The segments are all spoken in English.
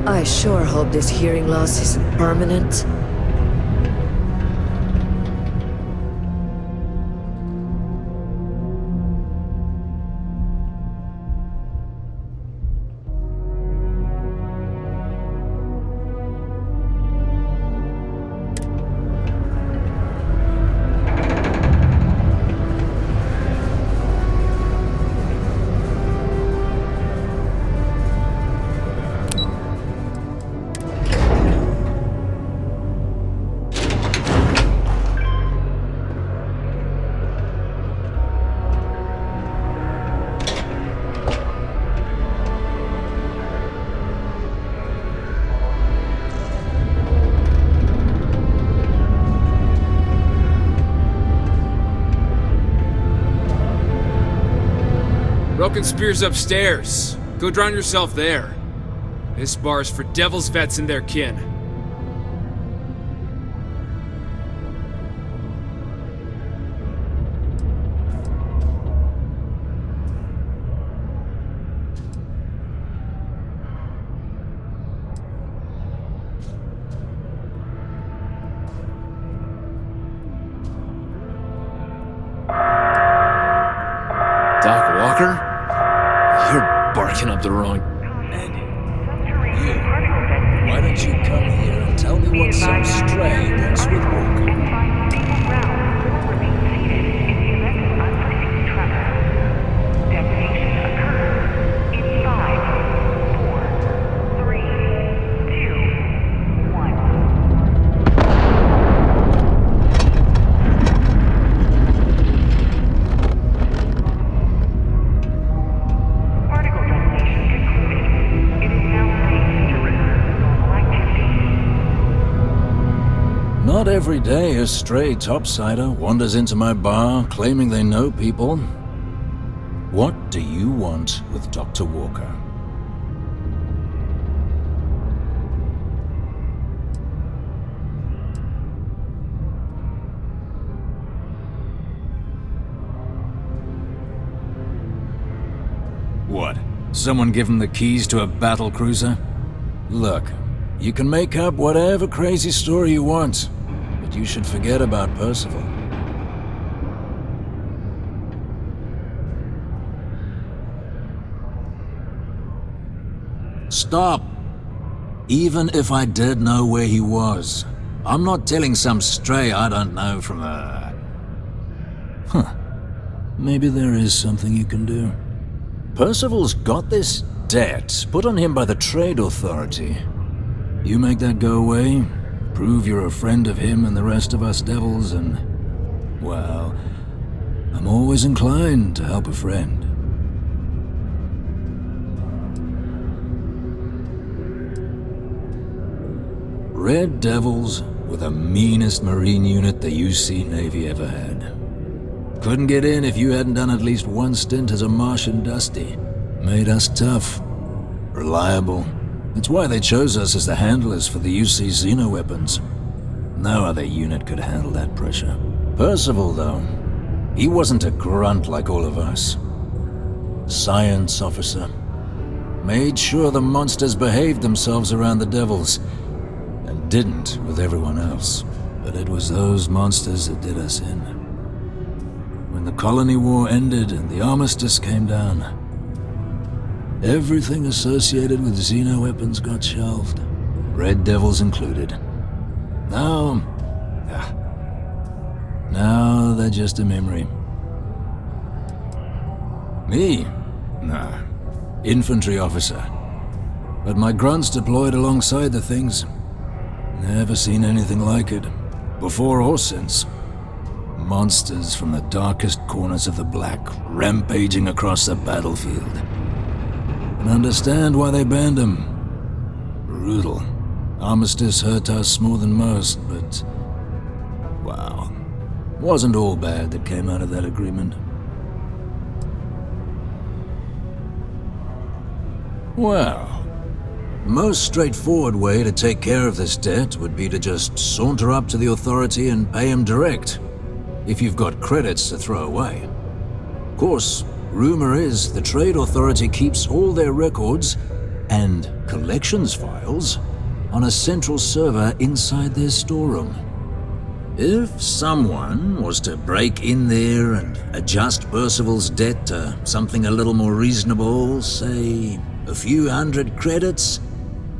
I sure hope this hearing loss isn't permanent. Broken Spear's upstairs. Go drown yourself there. This bar's for Devil's vets and their kin. Doc Walker? You're barking up the wrong... Andy, you. Why don't you come here and tell me what some stray wants with Walker? Not every day a stray topsider wanders into my bar claiming they know people. What do you want with Dr. Walker? What? Someone give him the keys to a battle cruiser? Look, you can make up whatever crazy story you want, but you should forget about Percival. Stop! Even if I did know where he was, I'm not telling some stray I don't know from a... Huh. Maybe there is something you can do. Percival's got this debt put on him by the Trade Authority. You make that go away, prove you're a friend of him and the rest of us devils, and... well, I'm always inclined to help a friend. Red Devils were the meanest Marine unit the UC Navy ever had. Couldn't get in if you hadn't done at least one stint as a Martian Dusty. Made us tough, reliable. That's why they chose us as the handlers for the UC Xeno weapons. No other unit could handle that pressure. Percival, though, he wasn't a grunt like all of us. Science officer. Made sure the monsters behaved themselves around the Devils, and didn't with everyone else. But it was those monsters that did us in. When the colony war ended and the armistice came down, everything associated with Xeno weapons got shelved, Red Devils included. Now they're just a memory. Me? Nah. Infantry officer. But my grunts deployed alongside the things. Never seen anything like it, before or since. Monsters from the darkest corners of the Black, rampaging across the battlefield. And understand why they banned them. Brutal. Armistice hurt us more than most, but... wow. Wasn't all bad that came out of that agreement. Well... most straightforward way to take care of this debt would be to just saunter up to the Authority and pay him direct, if you've got credits to throw away. Of course, rumor is the Trade Authority keeps all their records, and collections files on a central server inside their storeroom. If someone was to break in there and adjust Percival's debt to something a little more reasonable, say a few hundred credits,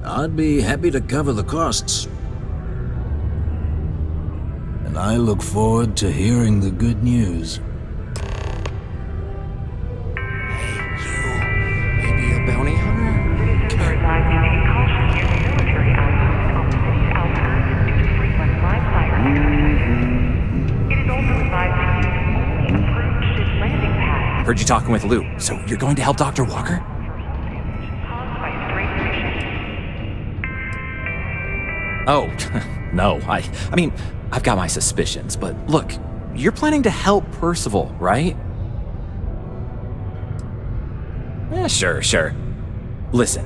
I'd be happy to cover the costs. And I look forward to hearing the good news. Maybe a bounty hunter? Citizens are advised to take caution near the military outpost on the city's outskirts due to frequent live fire exercises. It is also advised to use only approved ship landing pads. Heard you talking with Lou, so you're going to help Dr. Walker? Caused by stray emissions. Oh, no, I mean, I've got my suspicions, but look, you're planning to help Percival, right? Yeah, sure. Listen,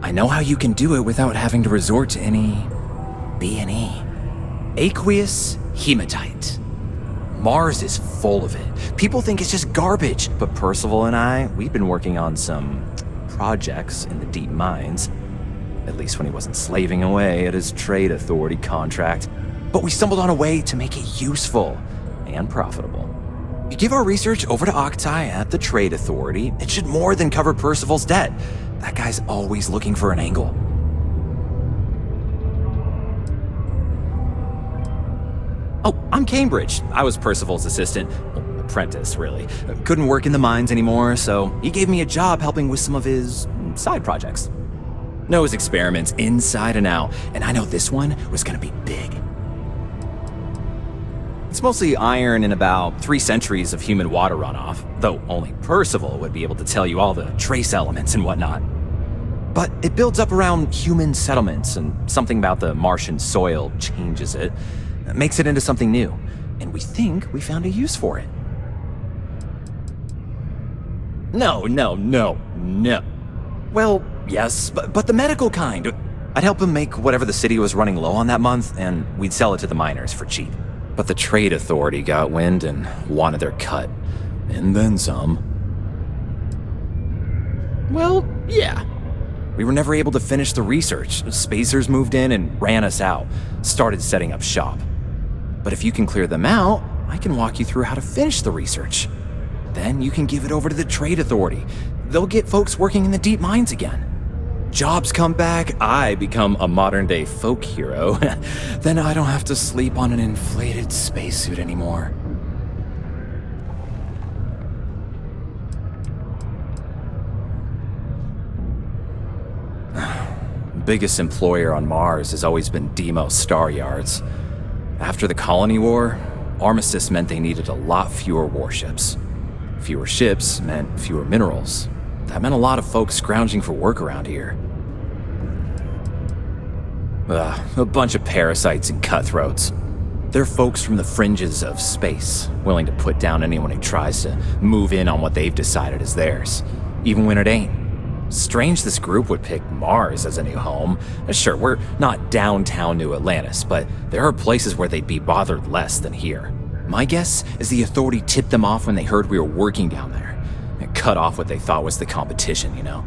I know how you can do it without having to resort to any B&E. Aqueous hematite. Mars is full of it. People think it's just garbage, but Percival and I, we've been working on some projects in the deep mines. At least when he wasn't slaving away at his trade authority contract. But we stumbled on a way to make it useful and profitable. You give our research over to Octai at the trade authority, it should more than cover Percival's debt. That guy's always looking for an angle. Oh, I'm Cambridge. I was Percival's assistant. Well, apprentice, really. Couldn't work in the mines anymore, so he gave me a job helping with some of his side projects. Knows experiments inside and out, and I know this one was gonna be big. It's mostly iron and about 3 centuries of human water runoff, though only Percival would be able to tell you all the trace elements and whatnot. But it builds up around human settlements, and something about the Martian soil changes it, makes it into something new, and we think we found a use for it. No. Well, yes, but the medical kind. I'd help him make whatever the city was running low on that month, and we'd sell it to the miners for cheap. But the trade authority got wind and wanted their cut. And then some. Well, yeah. We were never able to finish the research. Spacers moved in and ran us out. Started setting up shop. But if you can clear them out, I can walk you through how to finish the research. Then you can give it over to the trade authority. They'll get folks working in the deep mines again. Jobs come back, I become a modern-day folk hero. Then I don't have to sleep on an inflated spacesuit anymore. Biggest employer on Mars has always been Deimos Star Yards. After the Colony War, Armistice meant they needed a lot fewer warships. Fewer ships meant fewer minerals. That meant a lot of folks scrounging for work around here. A bunch of parasites and cutthroats. They're folks from the fringes of space, willing to put down anyone who tries to move in on what they've decided is theirs, even when it ain't. Strange this group would pick Mars as a new home. Sure, we're not downtown New Atlantis, but there are places where they'd be bothered less than here. My guess is the authority tipped them off when they heard we were working down there, and cut off what they thought was the competition, you know?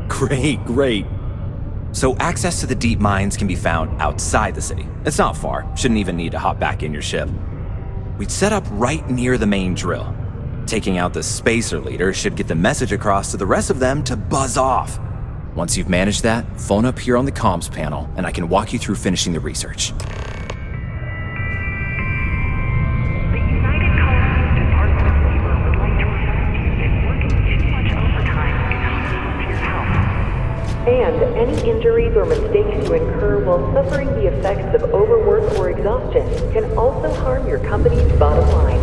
Great. So access to the deep mines can be found outside the city. It's not far, shouldn't even need to hop back in your ship. We'd set up right near the main drill. Taking out the spacer leader should get the message across to the rest of them to buzz off. Once you've managed that, phone up here on the comms panel, and I can walk you through finishing the research. And any injuries or mistakes you incur while suffering the effects of overwork or exhaustion can also harm your company's bottom line.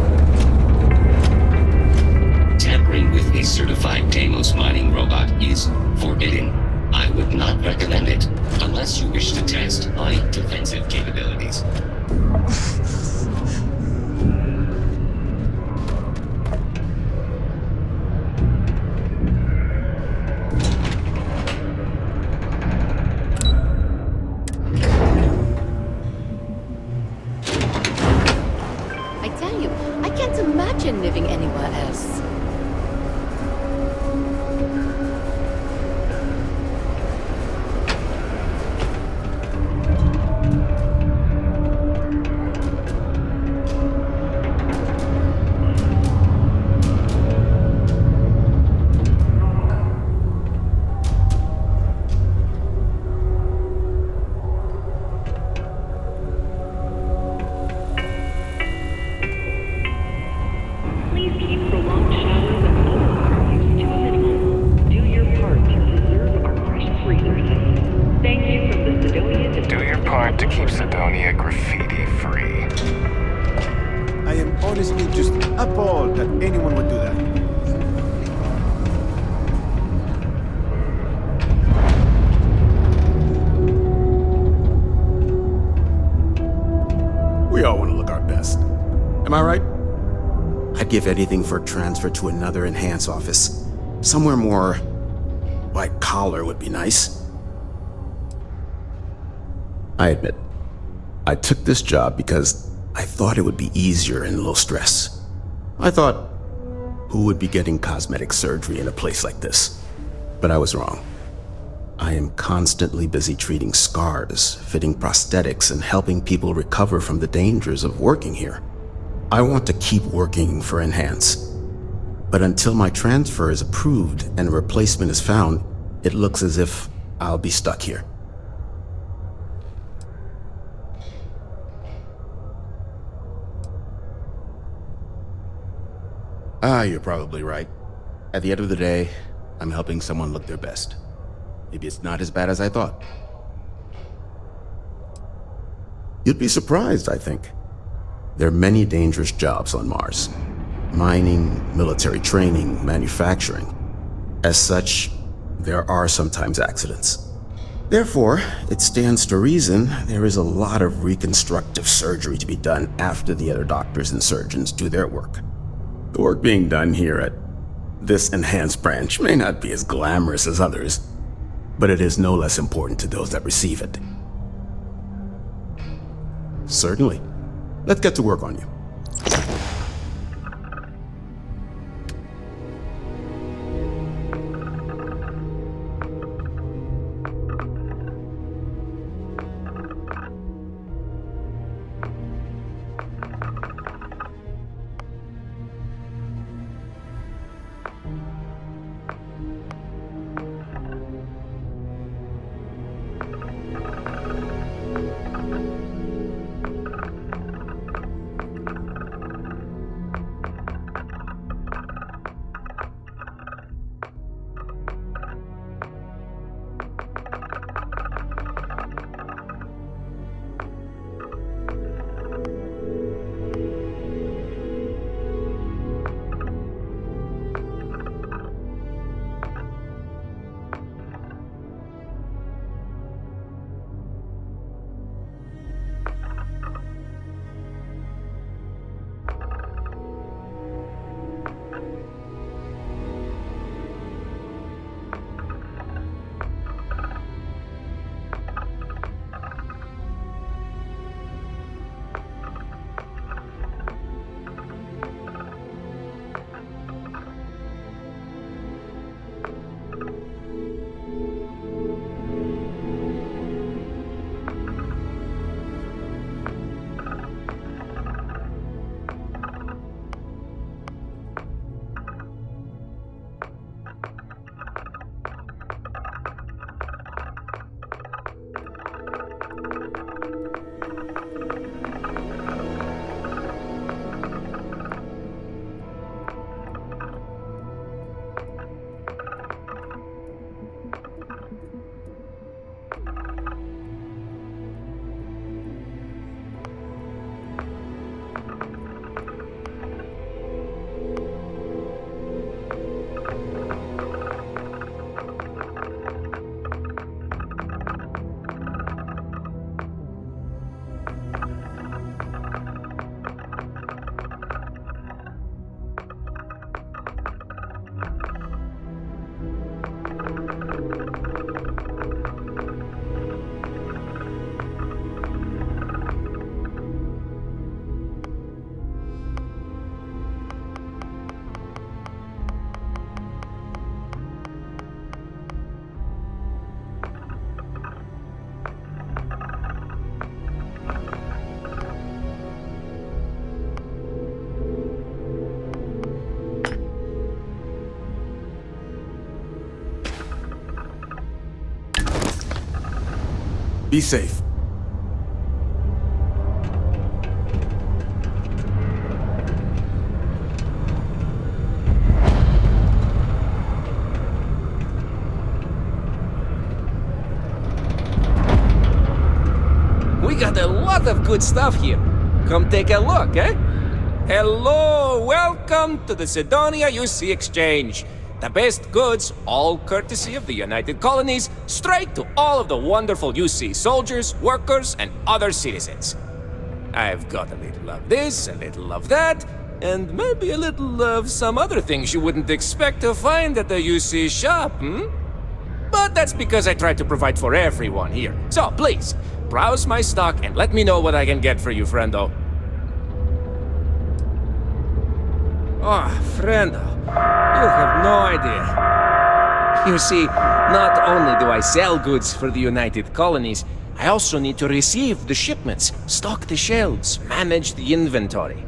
Tampering with a certified Deimos mining robot is forbidden. I would not recommend it unless you wish to test my defensive capabilities. I tell you, I can't imagine living anywhere else. me just appalled that anyone would do that. We all want to look our best. Am I right? I'd give anything for a transfer to another enhanced office. Somewhere more white collar would be nice. I admit, I took this job because I thought it would be easier and low stress. I thought, who would be getting cosmetic surgery in a place like this? But I was wrong. I am constantly busy treating scars, fitting prosthetics, and helping people recover from the dangers of working here. I want to keep working for Enhance. But until my transfer is approved and a replacement is found, it looks as if I'll be stuck here. You're probably right. At the end of the day, I'm helping someone look their best. Maybe it's not as bad as I thought. You'd be surprised, I think. There are many dangerous jobs on Mars. Mining, military training, manufacturing. As such, there are sometimes accidents. Therefore, it stands to reason there is a lot of reconstructive surgery to be done after the other doctors and surgeons do their work. The work being done here at this enhanced branch may not be as glamorous as others, but it is no less important to those that receive it. Certainly. Let's get to work on you. Be safe. We got a lot of good stuff here. Come take a look, eh? Hello, welcome to the Sidonia UC Exchange. The best goods, all courtesy of the United Colonies, straight to all of the wonderful UC soldiers, workers, and other citizens. I've got a little of this, a little of that, and maybe a little of some other things you wouldn't expect to find at the UC shop, But that's because I try to provide for everyone here. So please, browse my stock and let me know what I can get for you, friendo. Oh, friendo, you have no idea. You see, not only do I sell goods for the United Colonies, I also need to receive the shipments, stock the shelves, manage the inventory.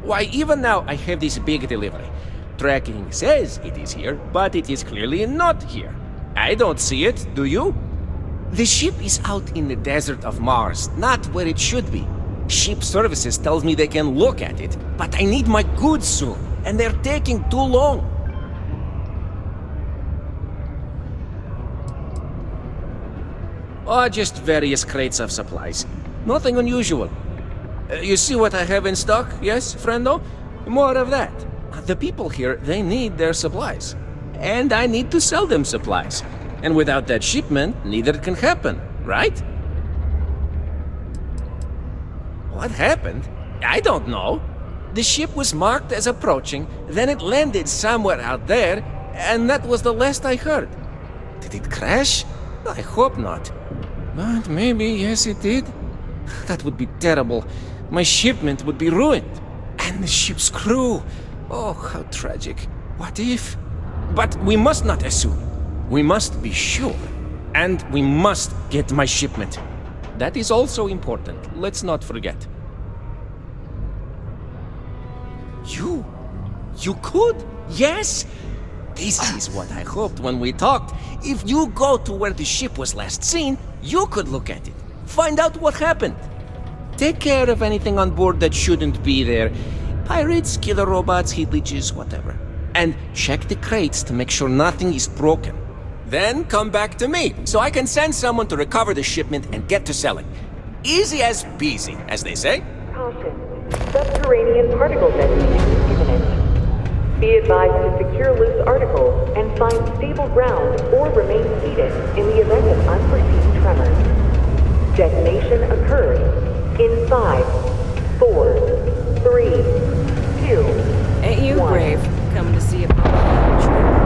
Why, even now I have this big delivery. Tracking says it is here, but it is clearly not here. I don't see it, do you? The ship is out in the desert of Mars, not where it should be. Ship services tells me they can look at it, but I need my goods soon, and they're taking too long. Oh, just various crates of supplies. Nothing unusual. You see what I have in stock, yes, friendo? More of that. The people here, they need their supplies. And I need to sell them supplies. And without that shipment, neither can happen, right? What happened? I don't know. The ship was marked as approaching, then it landed somewhere out there, and that was the last I heard. Did it crash? I hope not. But maybe, yes, it did. That would be terrible. My shipment would be ruined. And the ship's crew. Oh, how tragic. What if? But we must not assume. We must be sure. And we must get my shipment. That is also important. Let's not forget. You could? Yes? This is what I hoped when we talked. If you go to where the ship was last seen, you could look at it. Find out what happened. Take care of anything on board that shouldn't be there. Pirates, killer robots, heat leeches, whatever. And check the crates to make sure nothing is broken. Then come back to me, so I can send someone to recover the shipment and get to selling. Easy as peasy, as they say. Caution. Subterranean particle detonation imminent. Be advised to secure loose articles and find stable ground or remain seated in the event of unforeseen tremors. Detonation occurs in 5, 4, 3, 2, Ain't you 1. brave? Coming to see about the trip.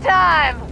time!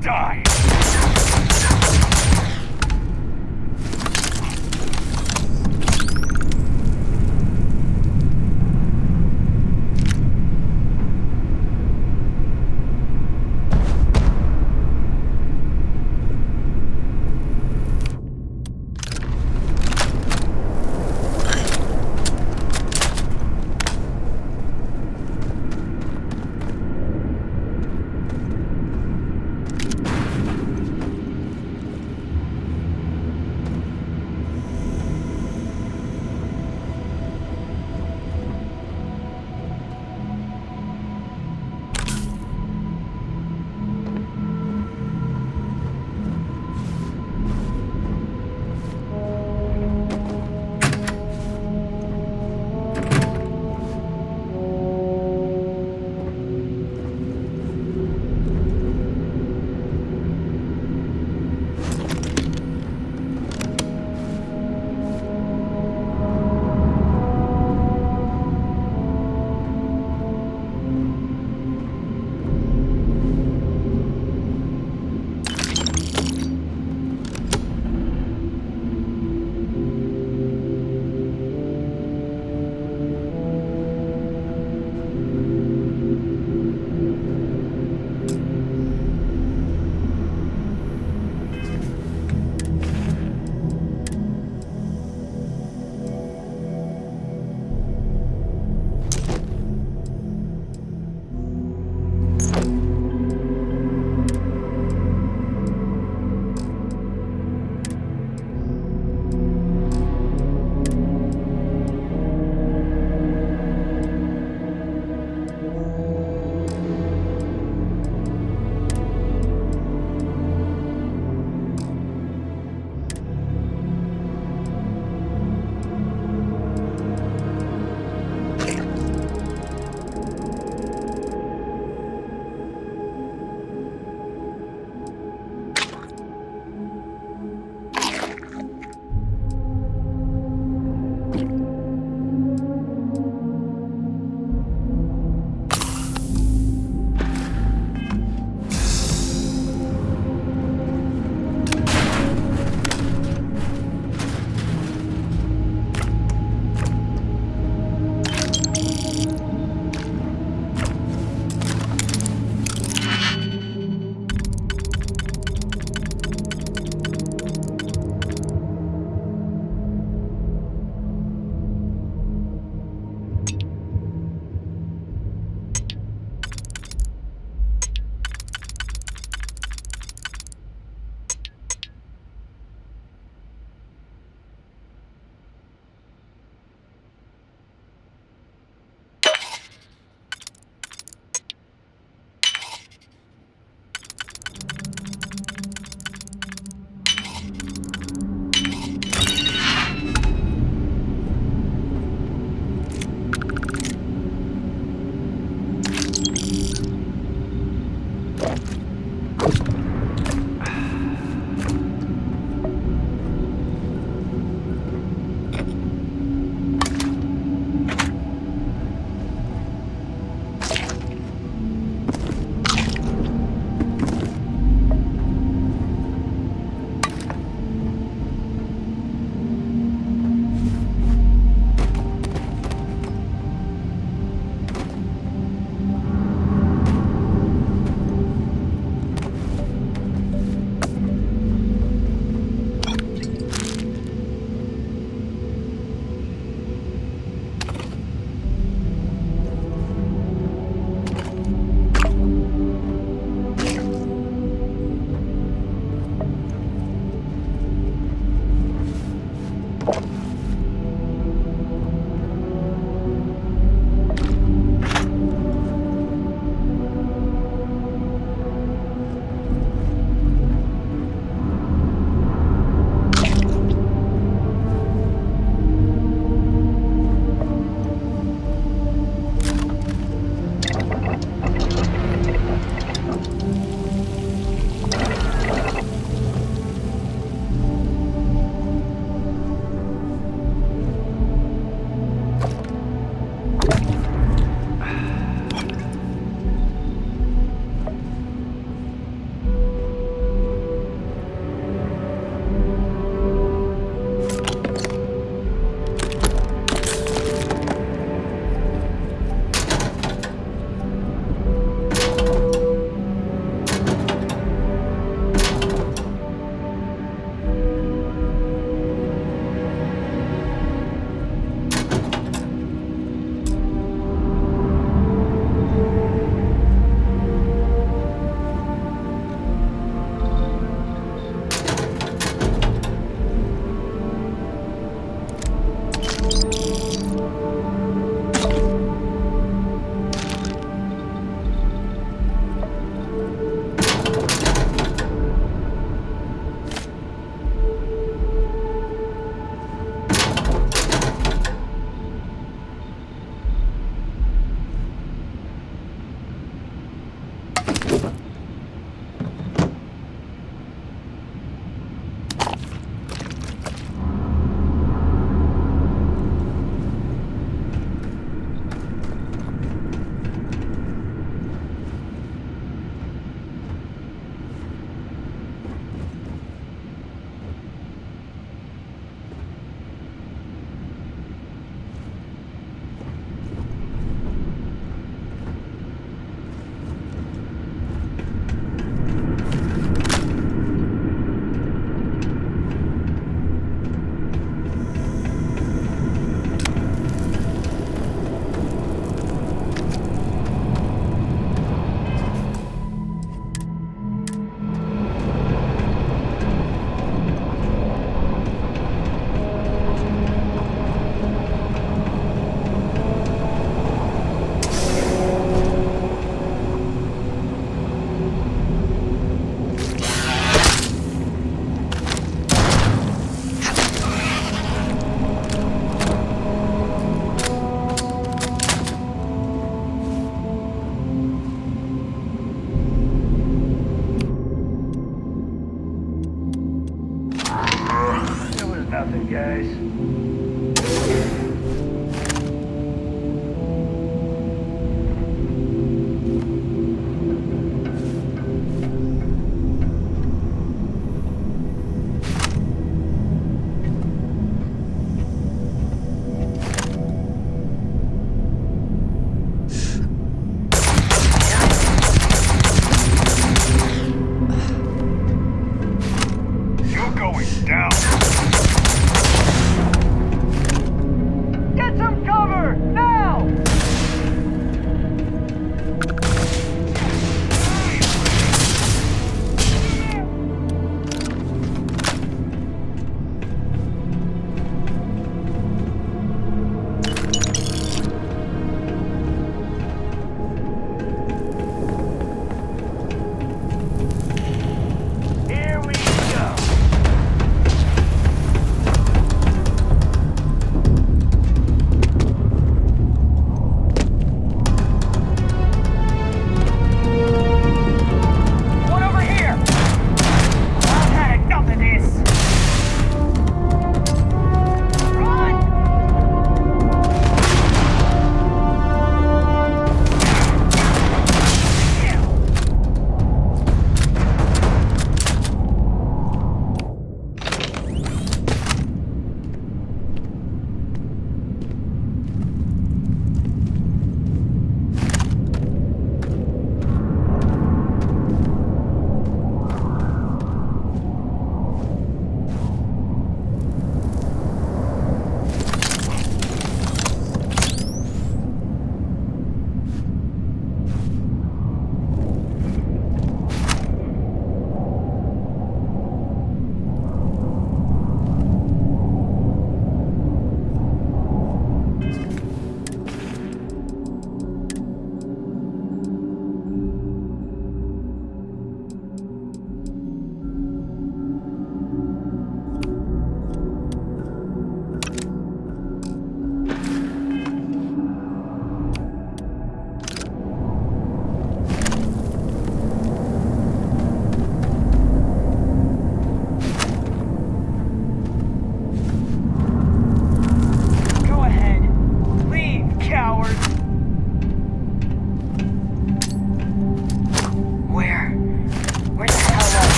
die!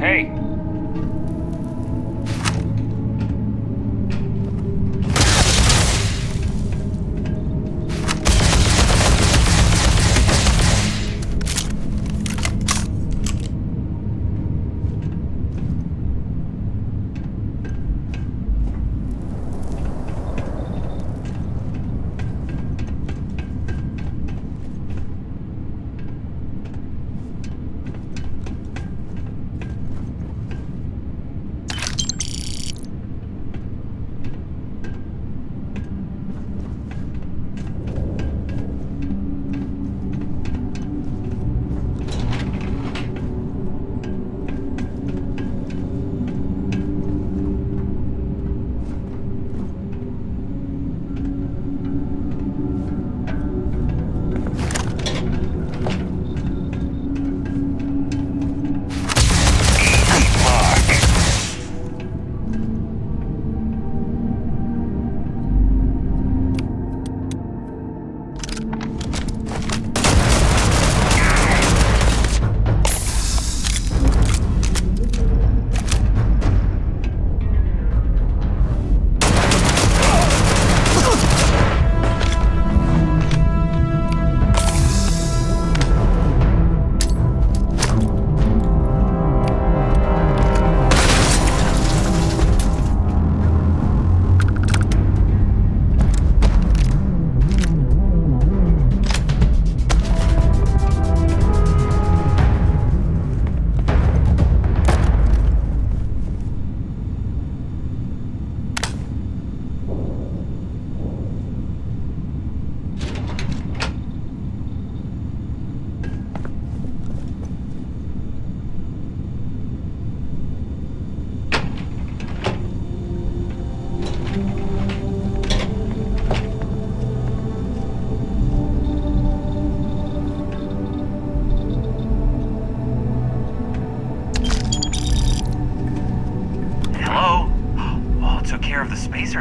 Hey.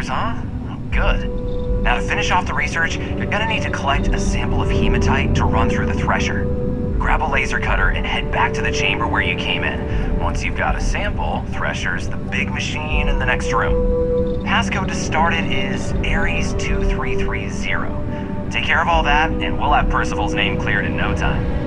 Huh? Good. Now to finish off the research, you're gonna need to collect a sample of hematite to run through the thresher. Grab a laser cutter and head back to the chamber where you came in. Once you've got a sample, Thresher's the big machine in the next room. Passcode to start it is Ares 2330. Take care of all that, and we'll have Percival's name cleared in no time.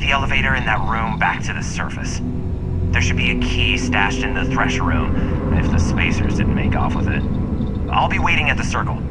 the elevator in that room back to the surface. There should be a key stashed in the thresher room, if the spacers didn't make off with it. I'll be waiting at the circle.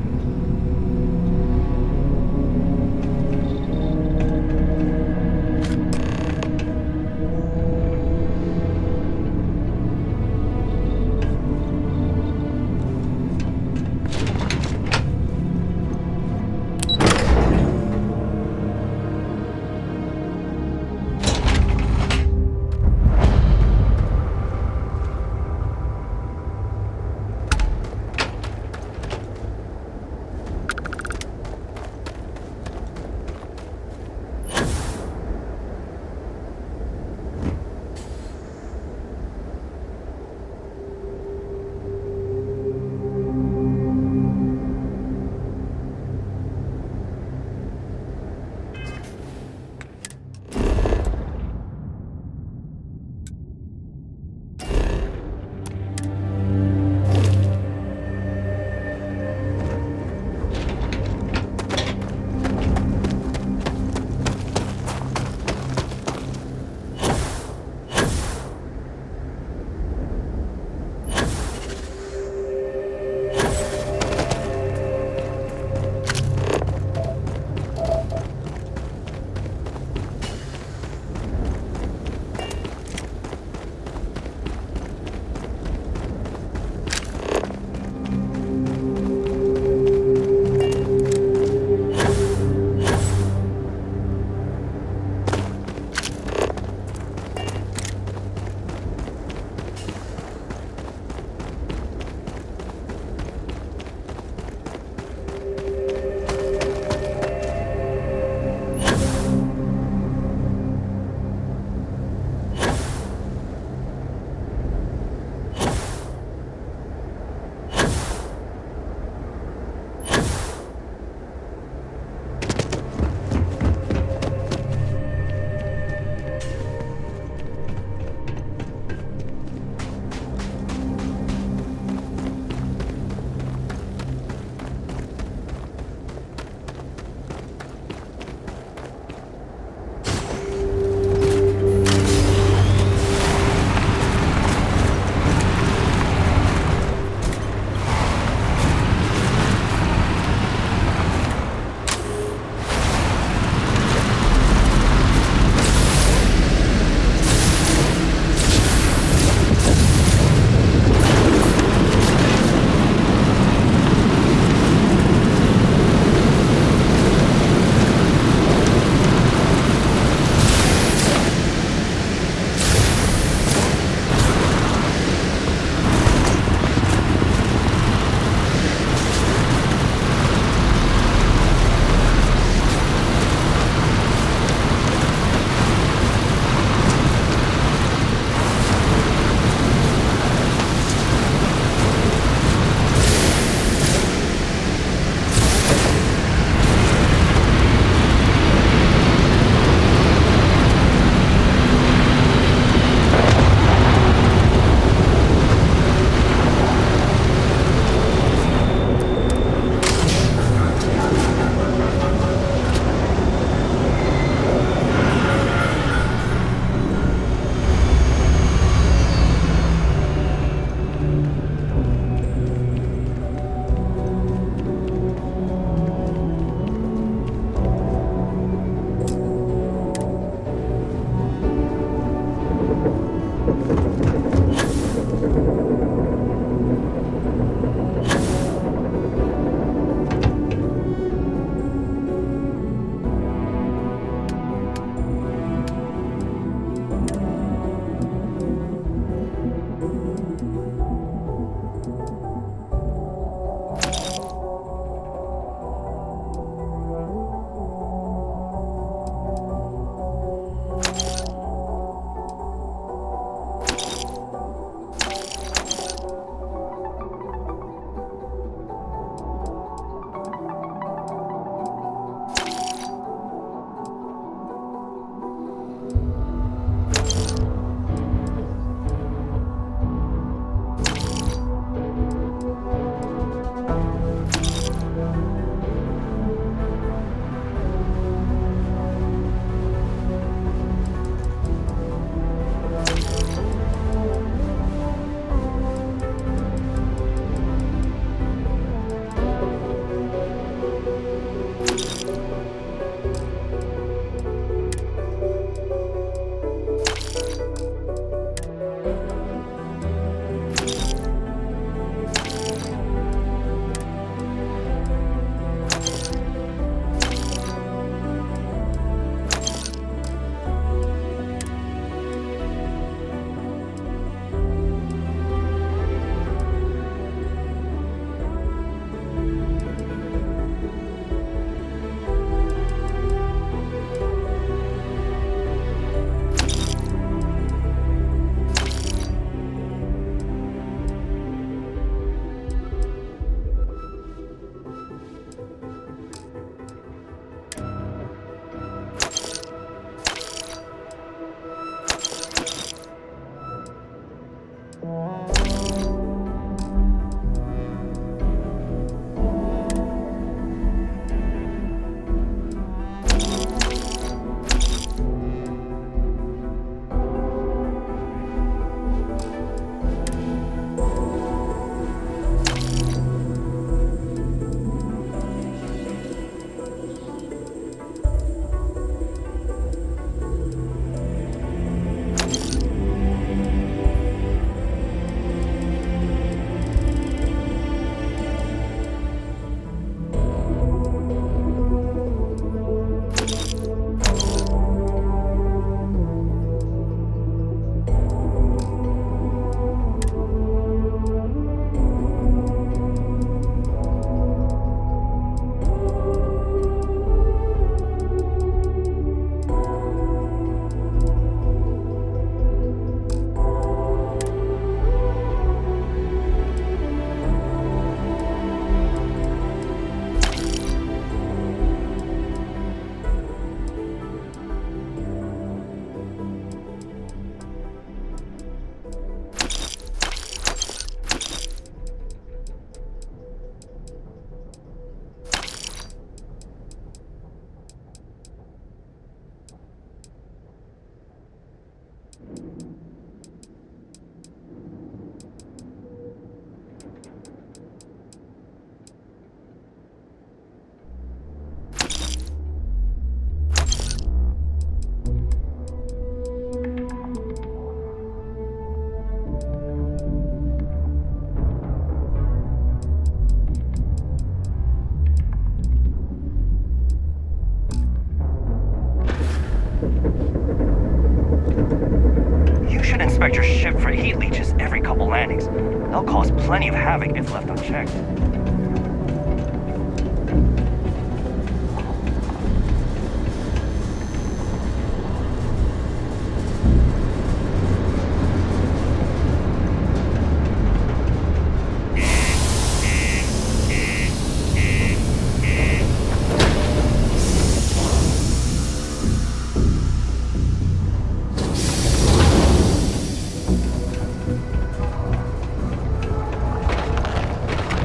should inspect your ship for heat leeches every couple landings. They'll cause plenty of havoc if left unchecked.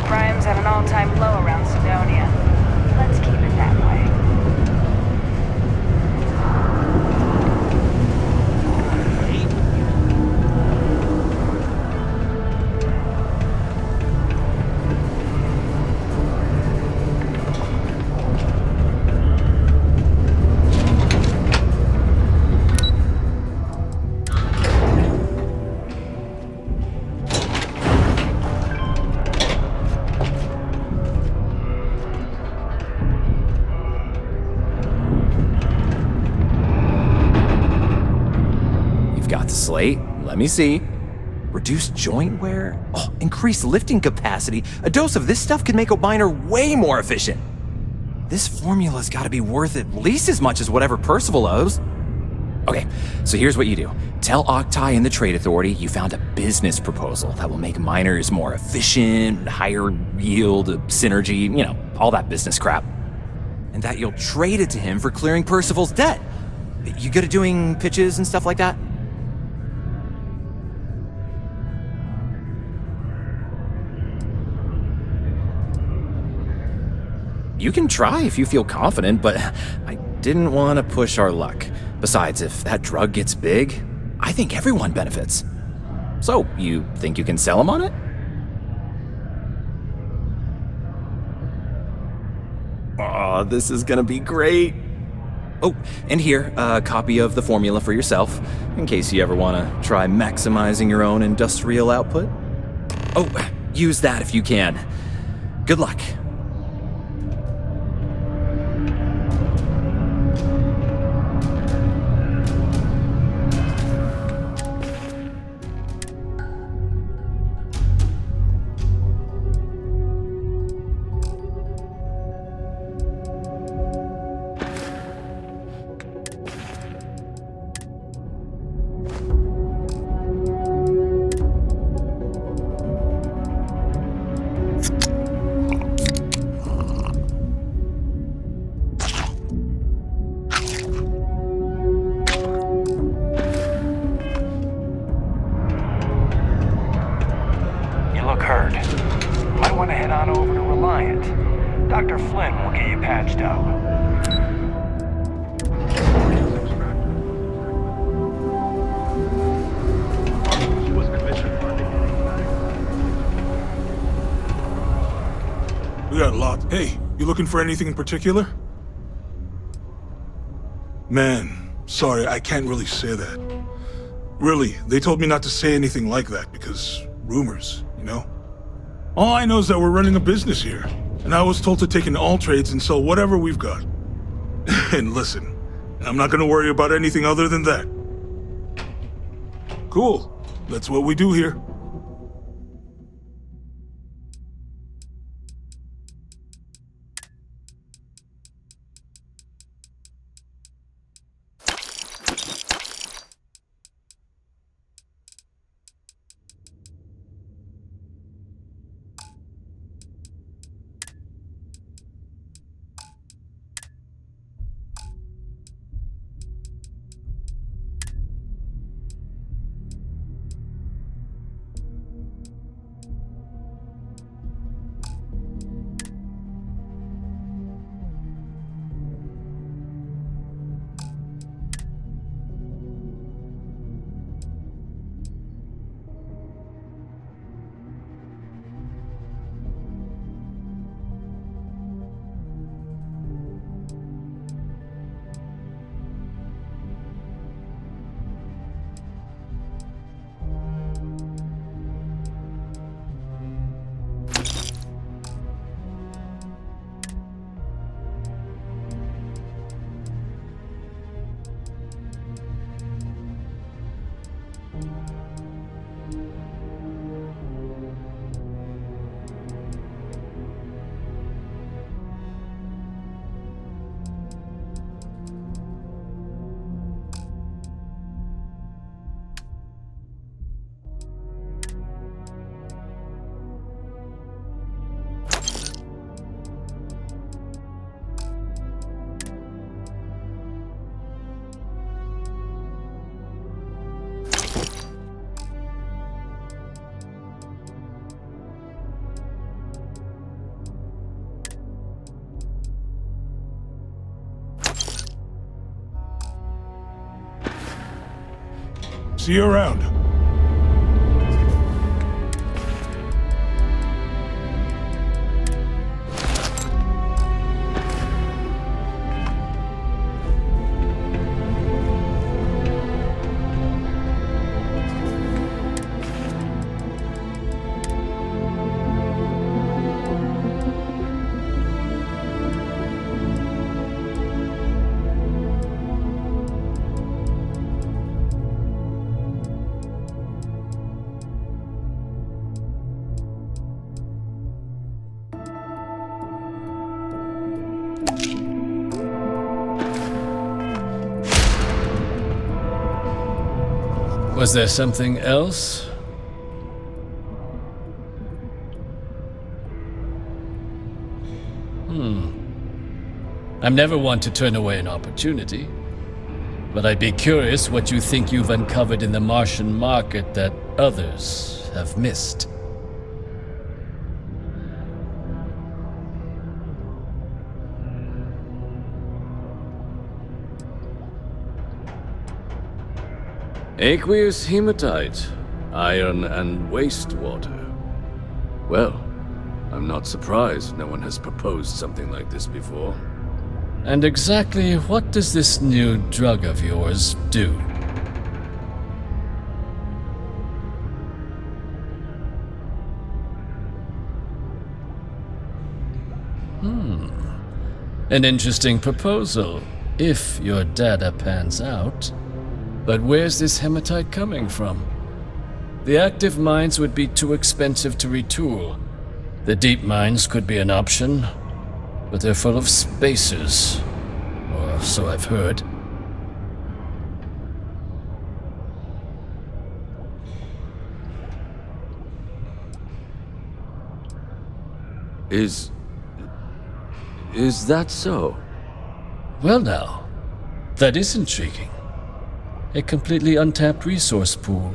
Crime's at an all-time low around Sidonia. Let's keep it that way. Got the slate. Let me see. Reduced joint wear? Oh, increased lifting capacity. A dose of this stuff can make a miner way more efficient. This formula's gotta be worth at least as much as whatever Percival owes. Okay, so here's what you do. Tell Octai and the Trade Authority you found a business proposal that will make miners more efficient, higher yield, synergy, you know, all that business crap. And that you'll trade it to him for clearing Percival's debt. You good at doing pitches and stuff like that? You can try if you feel confident, but I didn't want to push our luck. Besides, if that drug gets big, I think everyone benefits. So, you think you can sell him on it? Oh, this is gonna be great. Oh, and here, a copy of the formula for yourself, in case you ever want to try maximizing your own industrial output. Oh, use that if you can. Good luck. Might want to head on over to Reliant. Dr. Flynn will get you patched up. We got a lot. Hey, you looking for anything in particular? Man, sorry, I can't really say that. Really, they told me not to say anything like that because rumors, you know? All I know is that we're running a business here, and I was told to take in all trades and sell whatever we've got. And listen, I'm not gonna worry about anything other than that. Cool, that's what we do here. See you around. Was there something else? I'm never one to turn away an opportunity, but I'd be curious what you think you've uncovered in the Martian market that others have missed. Aqueous hematite, iron and wastewater. Well, I'm not surprised no one has proposed something like this before. And exactly what does this new drug of yours do? An interesting proposal, if your data pans out. But where's this hematite coming from? The active mines would be too expensive to retool. The deep mines could be an option, but they're full of spacers, or so I've heard. Is that so? Well now, that is intriguing. A completely untapped resource pool,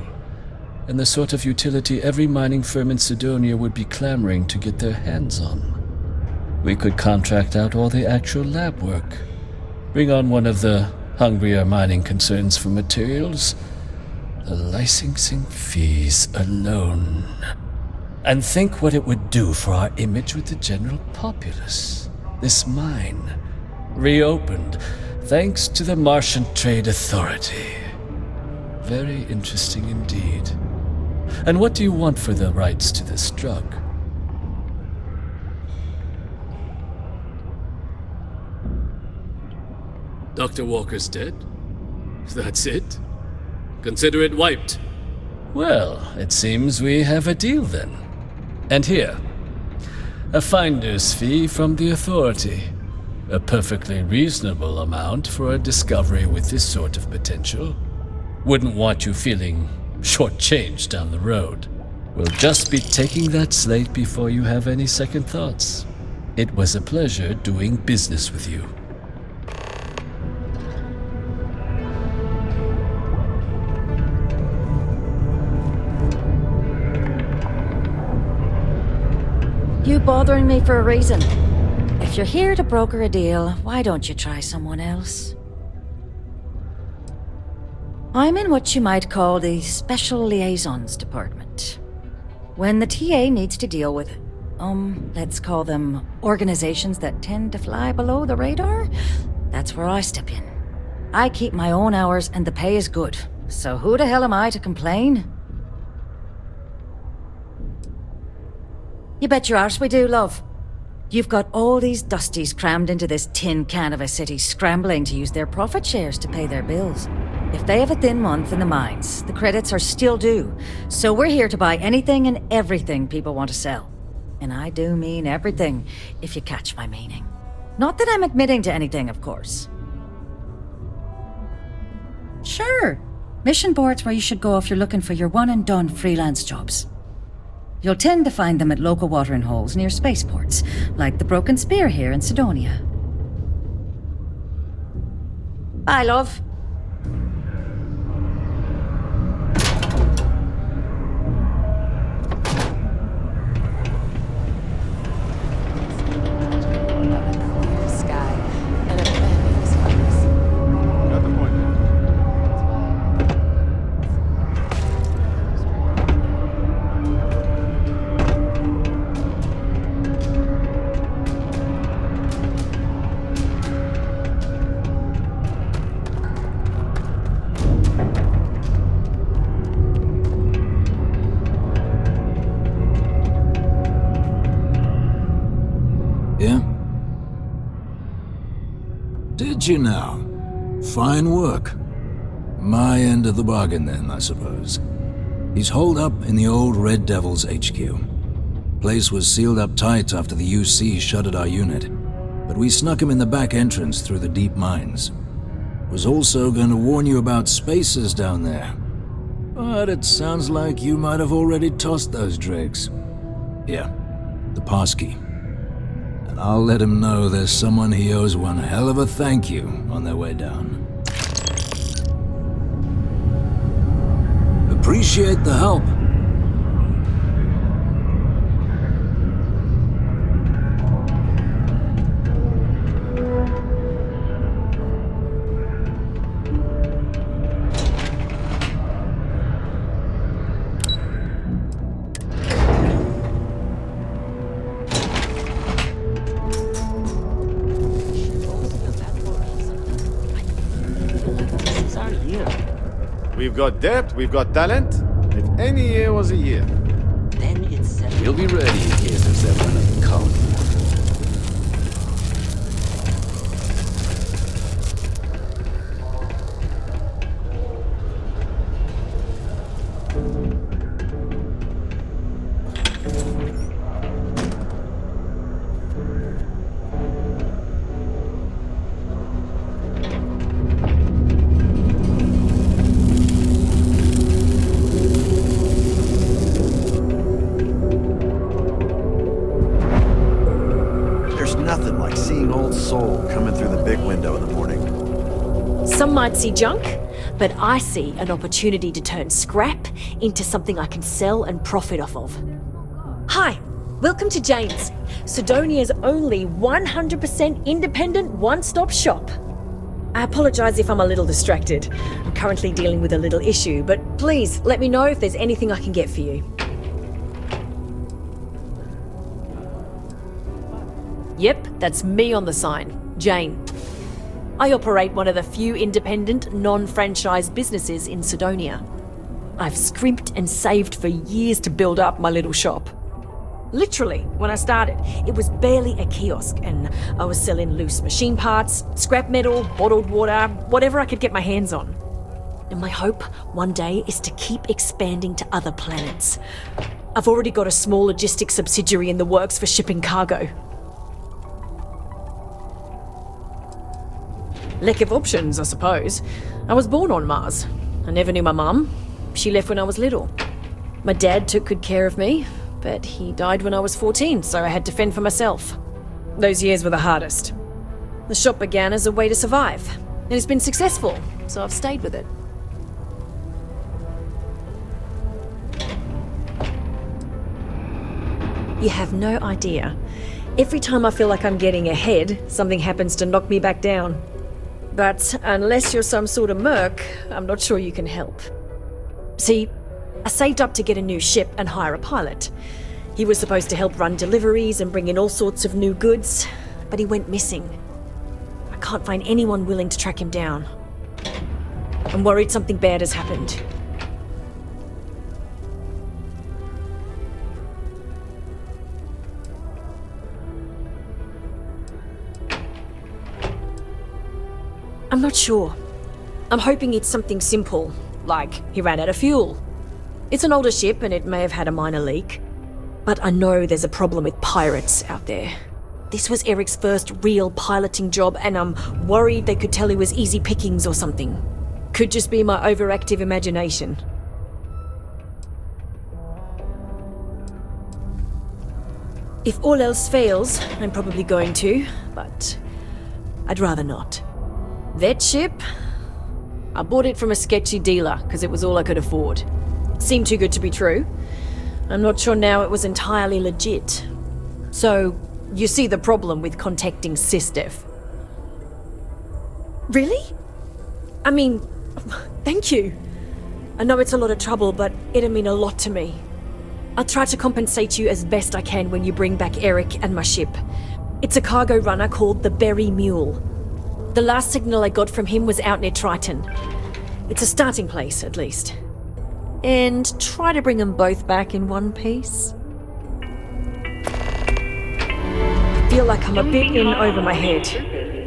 and the sort of utility every mining firm in Sidonia would be clamoring to get their hands on. We could contract out all the actual lab work, bring on one of the hungrier mining concerns for materials, the licensing fees alone. And think what it would do for our image with the general populace. This mine, reopened thanks to the Martian Trade Authority. Very interesting indeed. And what do you want for the rights to this drug? Dr. Walker's dead? That's it? Consider it wiped. Well, it seems we have a deal then. And here, a finder's fee from the Authority. A perfectly reasonable amount for a discovery with this sort of potential. Wouldn't want you feeling shortchanged down the road. We'll just be taking that slate before you have any second thoughts. It was a pleasure doing business with you. You bothering me for a reason. If you're here to broker a deal, why don't you try someone else? I'm in what you might call the Special Liaisons Department. When the TA needs to deal with, let's call them organizations that tend to fly below the radar, that's where I step in. I keep my own hours and the pay is good, so who the hell am I to complain? You bet your arse we do, love. You've got all these dusties crammed into this tin can of a city scrambling to use their profit shares to pay their bills. If they have a thin month in the mines, the credits are still due. So we're here to buy anything and everything people want to sell. And I do mean everything, if you catch my meaning. Not that I'm admitting to anything, of course. Sure. Mission boards where you should go if you're looking for your one-and-done freelance jobs. You'll tend to find them at local watering holes near spaceports, like the Broken Spear here in Sidonia. Bye, love. got you now. Fine work. My end of the bargain then, I suppose. He's holed up in the old Red Devil's HQ. Place was sealed up tight after the UC shuttered our unit, but we snuck him in the back entrance through the deep mines. Was also going to warn you about spacers down there, but it sounds like you might have already tossed those dregs. Here, the passkey. And I'll let him know there's someone he owes one hell of a thank you on their way down. Appreciate the help. We've got depth, we've got talent. If any year was a year. Then it's We'll be ready in case there's ever another colony. Nothing like seeing old soul coming through the big window in the morning. Some might see junk, but I see an opportunity to turn scrap into something I can sell and profit off of. Hi, welcome to Jane's, Sidonia's only 100% independent one-stop shop. I apologize if I'm a little distracted. I'm currently dealing with a little issue, but please let me know if there's anything I can get for you. Yep, that's me on the sign, Jane. I operate one of the few independent, non-franchise businesses in Sidonia. I've scrimped and saved for years to build up my little shop. Literally, when I started, it was barely a kiosk, and I was selling loose machine parts, scrap metal, bottled water, whatever I could get my hands on. And my hope one day is to keep expanding to other planets. I've already got a small logistics subsidiary in the works for shipping cargo. Lack of options, I suppose. I was born on Mars. I never knew my mum. She left when I was little. My dad took good care of me, but he died when I was 14, so I had to fend for myself. Those years were the hardest. The shop began as a way to survive, and it's been successful, so I've stayed with it. You have no idea. Every time I feel like I'm getting ahead, something happens to knock me back down. But unless you're some sort of merc, I'm not sure you can help. See, I saved up to get a new ship and hire a pilot. He was supposed to help run deliveries and bring in all sorts of new goods, but he went missing. I can't find anyone willing to track him down. I'm worried something bad has happened. I'm not sure. I'm hoping it's something simple, like he ran out of fuel. It's an older ship and it may have had a minor leak. But I know there's a problem with pirates out there. This was Eric's first real piloting job, and I'm worried they could tell he was easy pickings or something. Could just be my overactive imagination. If all else fails, I'm probably going to, but I'd rather not. That ship? I bought it from a sketchy dealer because it was all I could afford. Seemed too good to be true. I'm not sure now it was entirely legit. So, you see the problem with contacting SysDef. Really? I mean, thank you. I know it's a lot of trouble, but it'll mean a lot to me. I'll try to compensate you as best I can when you bring back Eric and my ship. It's a cargo runner called the Berry Mule. The last signal I got from him was out near Triton. It's a starting place, at least. And try to bring them both back in one piece. I feel like I'm a bit in over my head.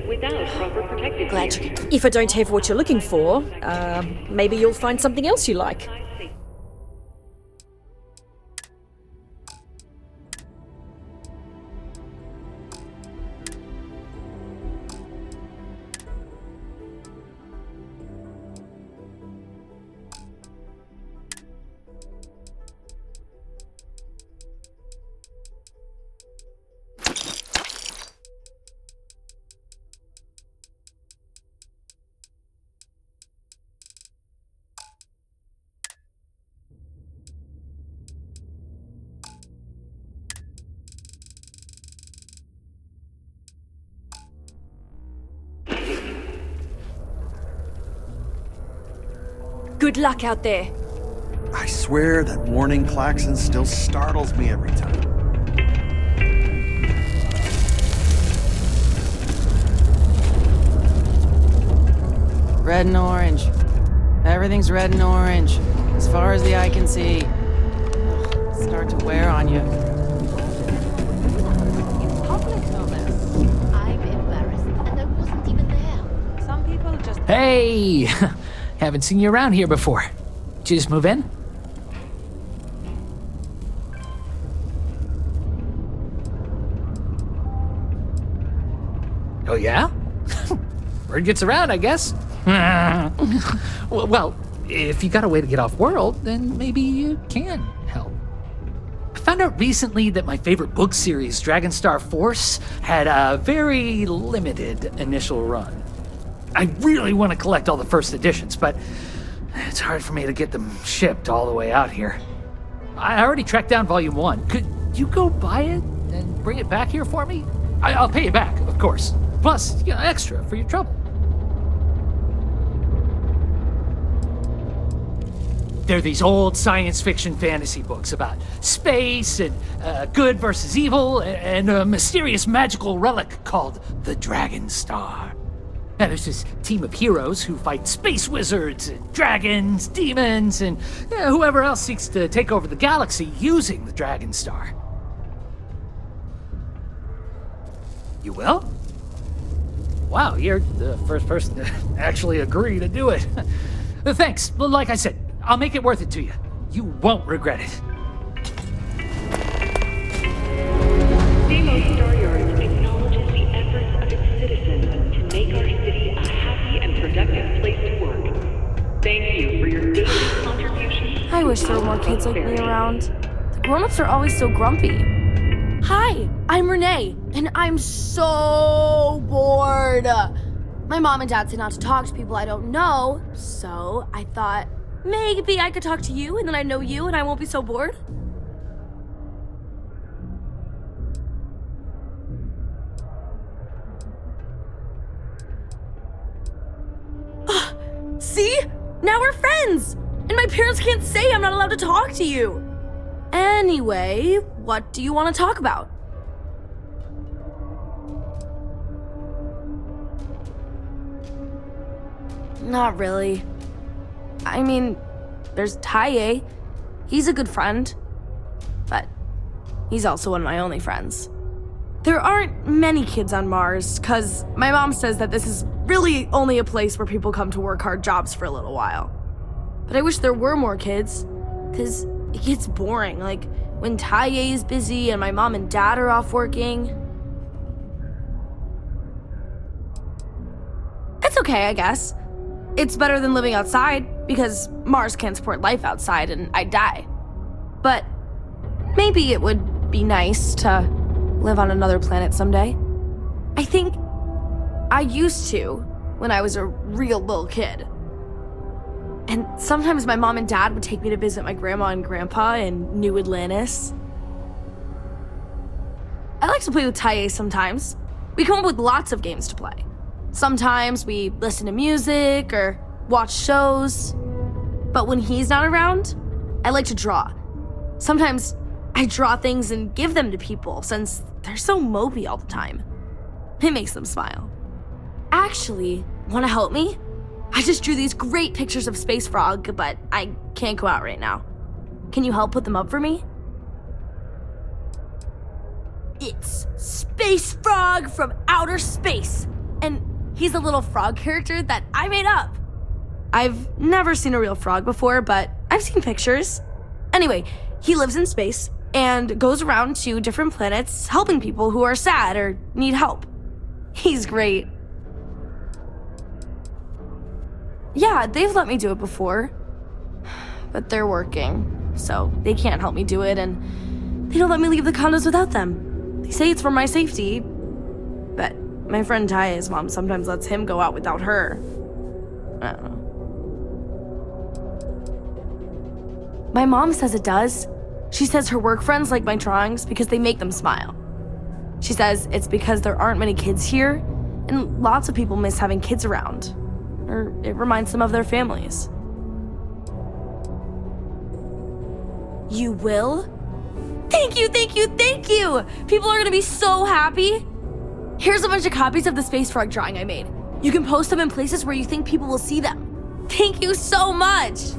Without proper protection. Glad you can. If I don't have what you're looking for, maybe you'll find something else you like. Good luck out there. I swear that warning klaxon still startles me every time. Red and orange. Everything's red and orange, as far as the eye can see. Ugh, start to wear on you. In public, no less. I'm embarrassed, and I wasn't even there. Some people just... Hey! Haven't seen you around here before. Did you just move in? Oh, yeah? Word gets around, I guess. Well, if you got a way to get off world, then maybe you can help. I found out recently that my favorite book series, Dragonstar Force, had a very limited initial run. I really want to collect all the first editions, but it's hard for me to get them shipped all the way out here. I already tracked down Volume 1. Could you go buy it and bring it back here for me? I'll pay you back, of course. Plus, extra for your trouble. They're these old science fiction fantasy books about space and good versus evil and a mysterious magical relic called the Dragonstar. And there's this team of heroes who fight space wizards and dragons, demons, and whoever else seeks to take over the galaxy using the Dragonstar. You will? Wow, you're the first person to actually agree to do it. Thanks. Like I said, I'll make it worth it to you. You won't regret it. Demos Staryard acknowledges the efforts of its citizens to make our city a happy and productive place to work. Thank you for your daily contributions. I wish there were more kids like me around. The grown-ups are always so grumpy. Hi, I'm Renee, and I'm so bored. My mom and dad say not to talk to people I don't know, so I thought maybe I could talk to you, and then I know you, and I won't be so bored. See? Now we're friends! And my parents can't say I'm not allowed to talk to you. Anyway, what do you want to talk about? Not really. I mean, there's Taye. He's a good friend. But he's also one of my only friends. There aren't many kids on Mars, because my mom says that this is really only a place where people come to work hard jobs for a little while. But I wish there were more kids, because it gets boring, like when Taye is busy and my mom and dad are off working. It's okay, I guess. It's better than living outside, because Mars can't support life outside and I'd die. But maybe it would be nice to live on another planet someday. I think I used to when I was a real little kid. And sometimes my mom and dad would take me to visit my grandma and grandpa in New Atlantis. I like to play with Taye sometimes. We come up with lots of games to play. Sometimes we listen to music or watch shows. But when he's not around, I like to draw. Sometimes I draw things and give them to people since they're so mopey all the time. It makes them smile. Actually, want to help me? I just drew these great pictures of Space Frog, but I can't go out right now. Can you help put them up for me? It's Space Frog from outer space, and He's a little frog character that I made up. I've never seen a real frog before, but I've seen pictures. Anyway, he lives in space and goes around to different planets helping people who are sad or need help. He's great. Yeah, they've let me do it before, but they're working, so they can't help me do it, and they don't let me leave the condos without them. They say it's for my safety, but my friend Taya's mom sometimes lets him go out without her. I don't know. My mom says it does. She says her work friends like my drawings because they make them smile. She says it's because there aren't many kids here, and lots of people miss having kids around. Or it reminds them of their families. You will? Thank you, thank you, thank you! People are gonna be so happy. Here's a bunch of copies of the space frog drawing I made. You can post them in places where you think people will see them. Thank you so much!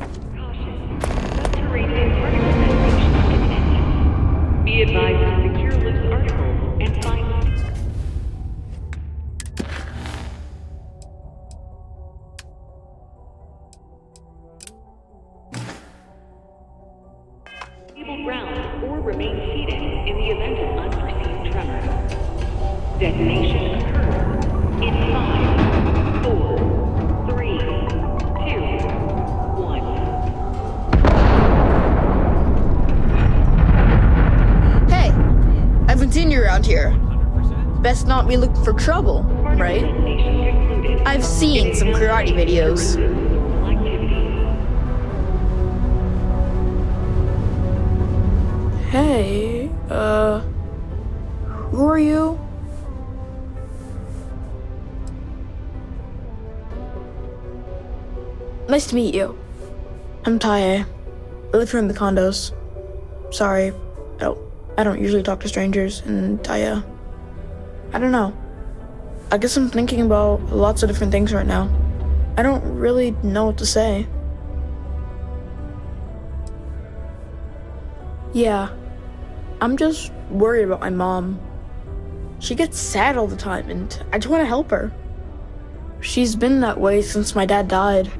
Be advised to secure loose articles and find stable ground or remain seated in the event of unforeseen tremor. Detonation occurs in 5, 4, 3, 2, 1. Hey, I haven't seen you around here. Best not be looking for trouble, right? I've seen some karate videos. Hey, who are you? Nice to meet you. I'm Taya. I live here in the condos. Sorry, I don't usually talk to strangers, and I don't know. I guess I'm thinking about lots of different things right now. I don't really know what to say. Yeah, I'm just worried about my mom. She gets sad all the time, and I just want to help her. She's been that way since my dad died.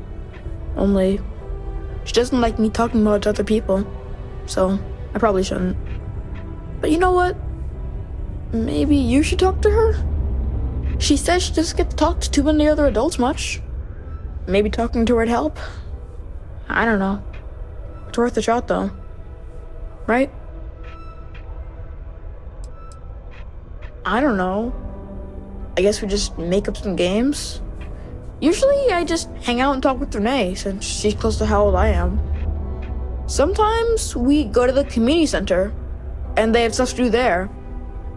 Only, she doesn't like me talking about it to other people, so I probably shouldn't. But you know what? Maybe you should talk to her? She says she doesn't get to talk to too many other adults much. Maybe talking to her would help. I don't know. It's worth a shot, though. Right? I don't know. I guess we just make up some games. Usually I just hang out and talk with Renee since she's close to how old I am. Sometimes we go to the community center and they have stuff to do there.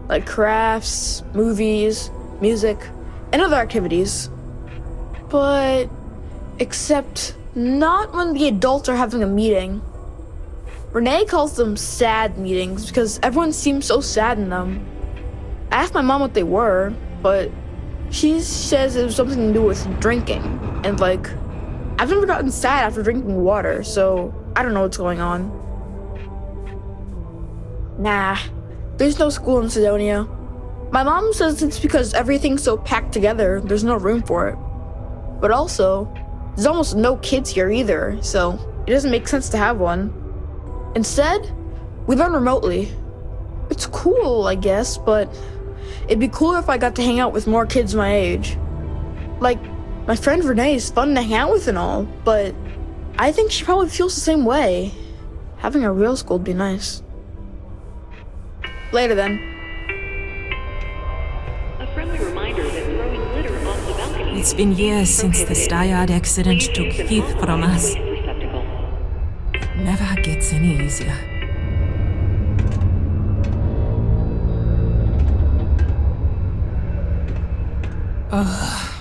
Like crafts, movies, music, and other activities. But except not when the adults are having a meeting. Renee calls them sad meetings because everyone seems so sad in them. I asked my mom what they were, but she says it was something to do with drinking. And like, I've never gotten sad after drinking water, so I don't know what's going on. Nah, there's no school in Sidonia. My mom says it's because everything's so packed together, there's no room for it. But also, there's almost no kids here either, so it doesn't make sense to have one. Instead, we learn remotely. It's cool, I guess, but it'd be cooler if I got to hang out with more kids my age. Like, my friend Renee is fun to hang out with and all, but I think she probably feels the same way. Having a real school would be nice. Later then. A friendly reminder that throwing litter off the balcony. It's been years since the Styard accident took Heath from us. Never gets any easier. Ugh.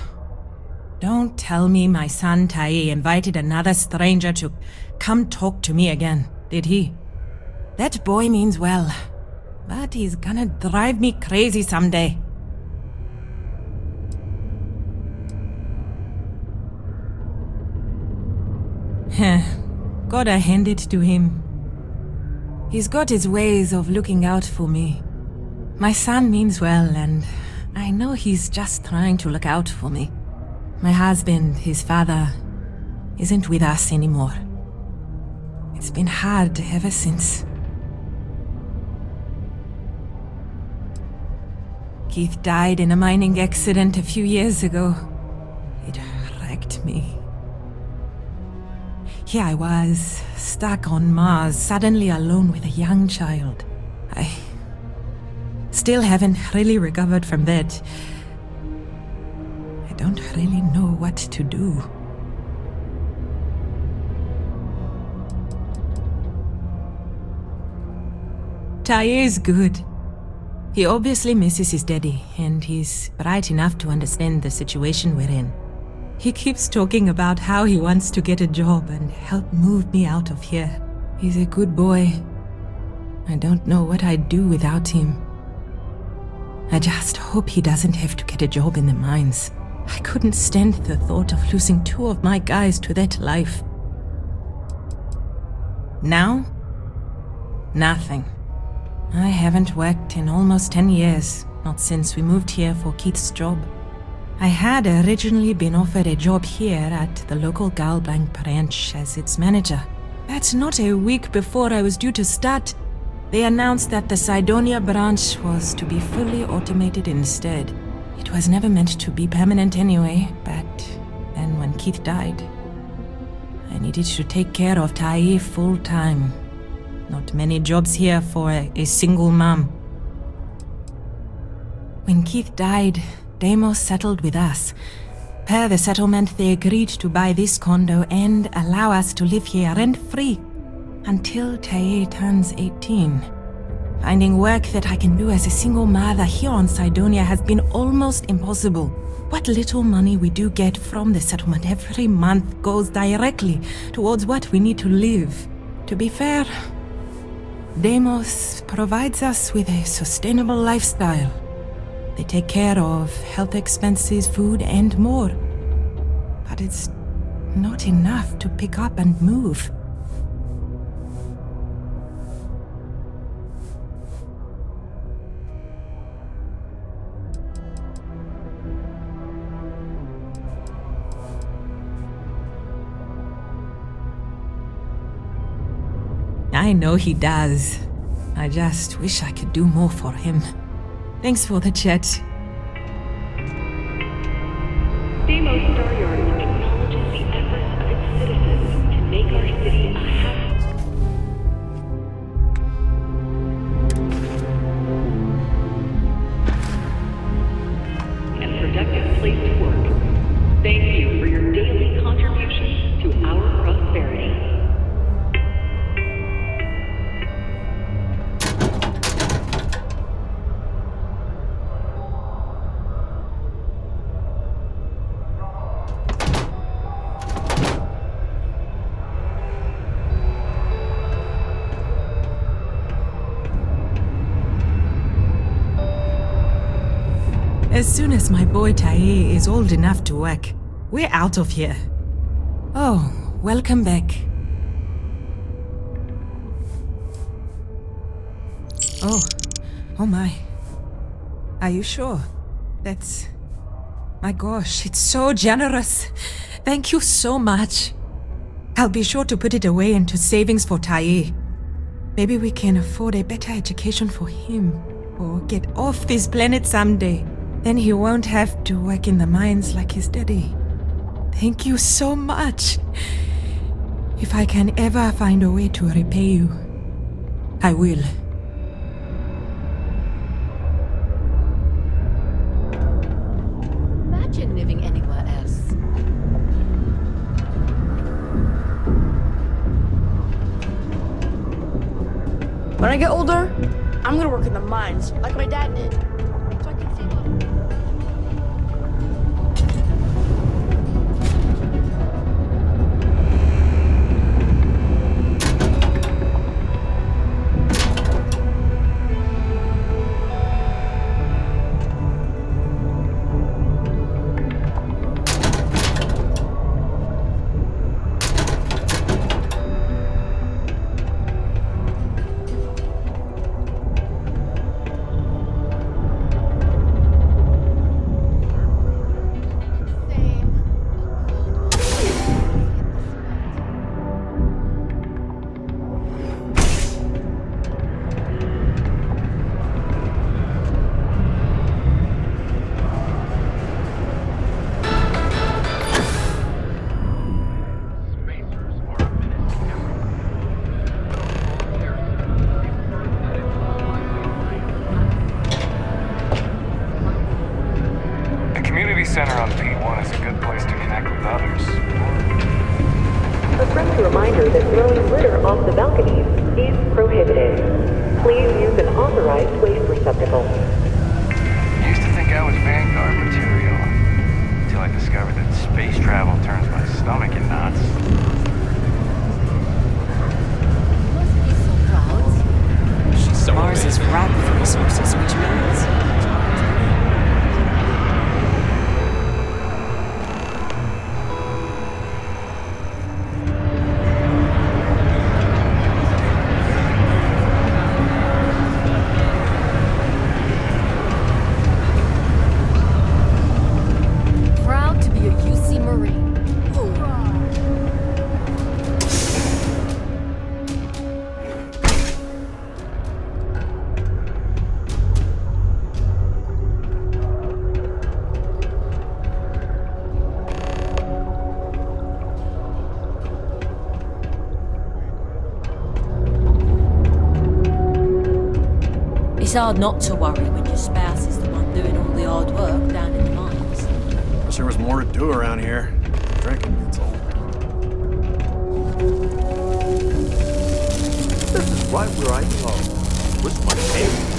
Don't tell me my son Tai invited another stranger to come talk to me again, did he? That boy means well, but he's gonna drive me crazy someday. Heh. Gotta hand it to him. He's got his ways of looking out for me. My son means well, and I know he's just trying to look out for me. My husband, his father, isn't with us anymore. It's been hard ever since. Keith died in a mining accident a few years ago. It wrecked me. Here I was, stuck on Mars, suddenly alone with a young child. I still haven't really recovered from that. I don't really know what to do. Taye is good. He obviously misses his daddy, and he's bright enough to understand the situation we're in. He keeps talking about how he wants to get a job and help move me out of here. He's a good boy. I don't know what I'd do without him. I just hope he doesn't have to get a job in the mines. I couldn't stand the thought of losing 2 of my guys to that life. Now? Nothing. I haven't worked in almost 10 years, not since we moved here for Keith's job. I had originally been offered a job here at the local Galbank branch as its manager. That's not a week before I was due to start. They announced that the Cydonia branch was to be fully automated instead. It was never meant to be permanent anyway, but then when Keith died, I needed to take care of Taye full time. Not many jobs here for a single mom. When Keith died, Deimos settled with us. Per the settlement, they agreed to buy this condo and allow us to live here rent-free until Taye turns 18. Finding work that I can do as a single mother here on Cydonia has been almost impossible. What little money we do get from the settlement every month goes directly towards what we need to live. To be fair, Deimos provides us with a sustainable lifestyle. They take care of health expenses, food, and more. But it's not enough to pick up and move. I know he does. I just wish I could do more for him. Thanks for the chat. Deimos Staryard acknowledges the efforts of its citizens to make our city a and productive place to work. Thank you for your daily contributions to our prosperity. As soon as my boy Taye is old enough to work, we're out of here. Oh, welcome back. Oh my. Are you sure? That's... My gosh, it's so generous. Thank you so much. I'll be sure to put it away into savings for Taye. Maybe we can afford a better education for him, or get off this planet someday. Then he won't have to work in the mines like his daddy. Thank you so much. If I can ever find a way to repay you, I will. Imagine living anywhere else. When I get older, I'm gonna work in the mines, like my dad did. So I can save up. friendly reminder that throwing litter off the balconies is prohibited. Please use an authorized waste receptacle. Used to think I was Vanguard material, until I discovered that space travel turns my stomach in knots. Mars is ripe with resources, which means... Proud to be a UC Marine. It's hard not to worry when your spouse is the one doing all the hard work down in the mines. Wish there was more to do around here. Drinking gets old. This is right where I belong. Where's my name?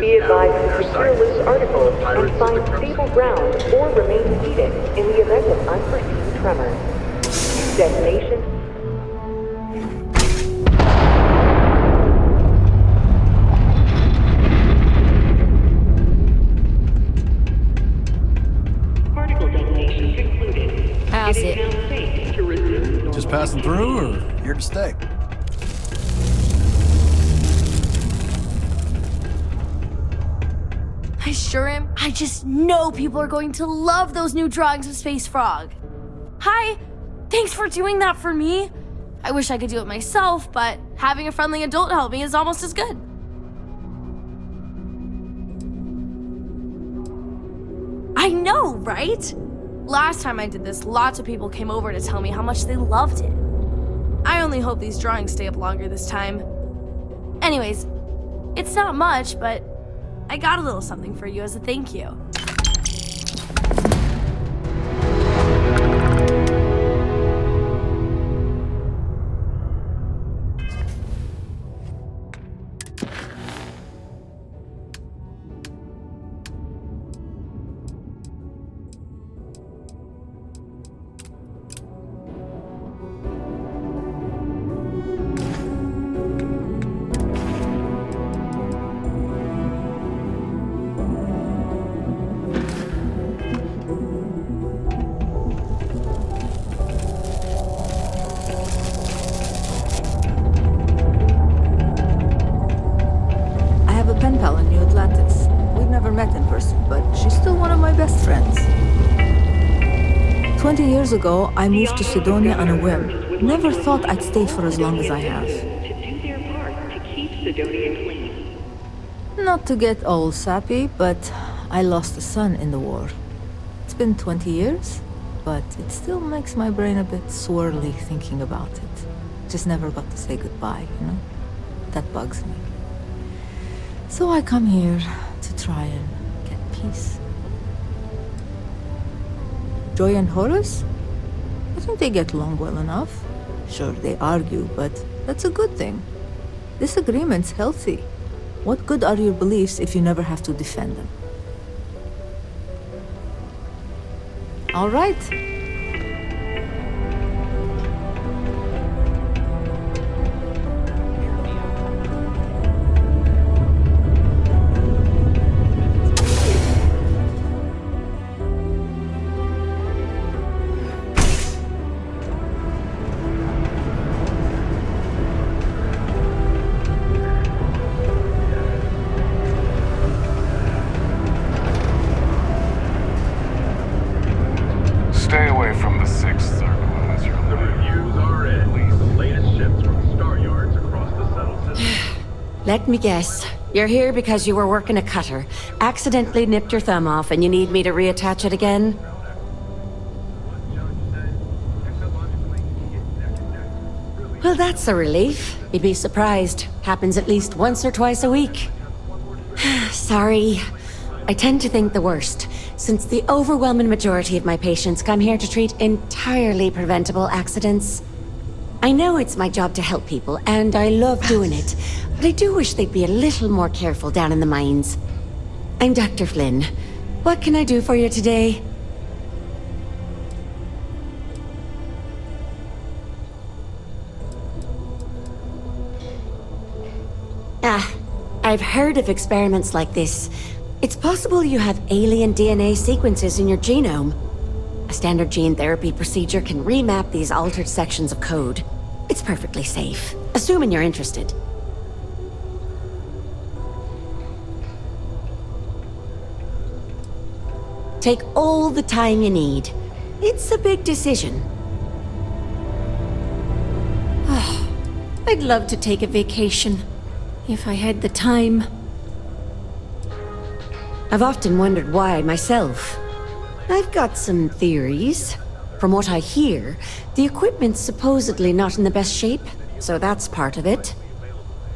Be advised to secure loose articles and find stable ground or remain seated in the event of unforeseen tremors. Detonation. Particle detonation concluded. How's It is it? now safe to resume normal. Just passing through or here to stay? I sure am. I just know people are going to love those new drawings of Space Frog. Hi, thanks for doing that for me. I wish I could do it myself, but having a friendly adult help me is almost as good. I know, right? Last time I did this, lots of people came over to tell me how much they loved it. I only hope these drawings stay up longer this time. Anyways, it's not much, but I got a little something for you as a thank you. pen pal in New Atlantis. We've never met in person, but she's still one of my best friends. 20 years ago, I moved to Sidonia on a whim. Never thought I'd stay for as long as I have. Not to get all sappy, but I lost a son in the war. It's been 20 years, but it still makes my brain a bit swirly thinking about it. Just never got to say goodbye, you know? That bugs me. So I come here to try and get peace. Joy and Horus? I think they get along well enough. Sure, they argue, but that's a good thing. Disagreement's healthy. What good are your beliefs if you never have to defend them? All right. Stay Let me guess. You're here because you were working a cutter, accidentally nipped your thumb off, and you need me to reattach it again? Well, that's a relief. You'd be surprised. Happens at least once or twice a week. Sorry. I tend to think the worst, since the overwhelming majority of my patients come here to treat entirely preventable accidents. I know it's my job to help people, and I love doing it, but I do wish they'd be a little more careful down in the mines. I'm Dr. Flynn. What can I do for you today? I've heard of experiments like this. It's possible you have alien DNA sequences in your genome. A standard gene therapy procedure can remap these altered sections of code. It's perfectly safe, assuming you're interested. Take all the time you need. It's a big decision. I'd love to take a vacation. If I had the time. I've often wondered why myself. I've got some theories. From what I hear, the equipment's supposedly not in the best shape, so that's part of it.